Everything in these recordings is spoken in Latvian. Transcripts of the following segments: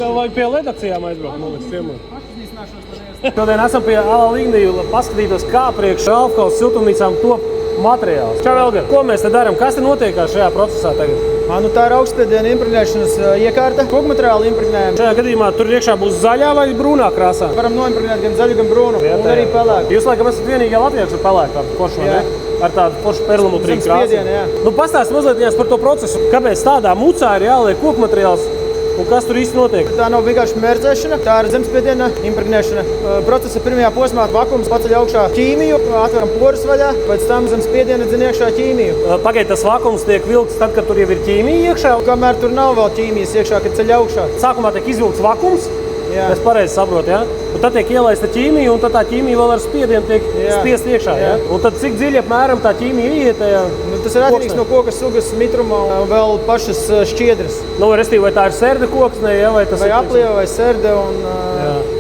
Tev vajag pie redakcijām aizbraukt, man liekas, ciemot. Šodien esam pie Ala Ligniju, paskatītos, kā priekš Ralfkaus siltumnīcām top materiāls. Čau, Elgar, ko mēs te darām? Kas te notiekās šajā procesā tagad? Tā ir augstspiediena impregnēšanas iekārta. Kokmateriālu impregnējam. Šajā gadījumā tur iekšā būs zaļā vai brūnā krāsā? Varam noimpregnēt gan zaļu, gan brūnu, un arī pelēku. Jūs laikam esat vienīgie latvieši ar pelēku tādu foršu, vai ne? Ar tādu foršu perlamutrīgu krāsu. Nu, pastāst mazliet par to procesu. Kāpēc tādā mucā ir jāliek kokmateriāls? Un kas tur īsti notiek? Tā nav vienkārši mērdzēšana, tā ir zemspiediena impregnēšana. Procesa pirmajā posmā vakums paceļ augšā ķīmiju, atveram porus vaļā, pēc tam zemspiediena dzen iekšā ķīmiju. Pagaid, tas vakums tiek vilkts tad, kad tur jau ir ķīmija iekšā? Kamēr tur nav vēl ķīmijas iekšā, kad ceļ augšā. Sākumā tiek izvilkts vakums, Jā. es pareizi saprotu, ja? Un tad tiek ielaista ķīmija, un tad tā ķīmija vēl ar spiedienu tiek spiest iekšā, ja? Un tad cik dziļi apmēram tā ķīmija iet tajā? Tas ir atkarīgs no koka sugas, mitruma un vēl pašas šķiedras. Nu, restīvi, vai tā ir serde koksne, ja? Vai tas vai aplieva, vai serde, un,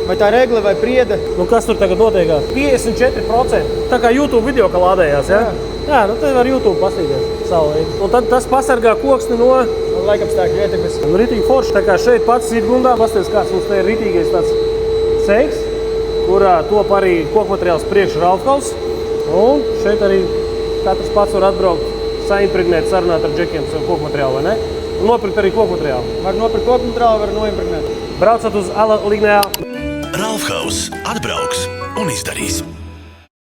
vai tā ir egle, vai priede. Nu, kas tur tagad notiekās? 54%. Tā kā YouTube video, ka lādējās, ja? Jā, nu tad var YouTube pastīties savu veidu. Un tad tas pasargā koksni no laikapstākļu ietekmes. Ritīgi forši. Tā kā šeit pats Sītgundā, pasties, kāds mums te ir ritīgais tāds seiks, kurā top arī kokmateriāls priekš Ralfkaus. Un šeit arī katrs pats var atbraukt, saimpregnēt, sarunāt ar džekiem savu kokmateriālu, vai ne? Un nopirkt arī kokmateriālu. Var nopirkt kokmateriālu, var noimpregnēt. Braucat uz Ala Lignijā. Ralfkaus atbrauks un izdarīs.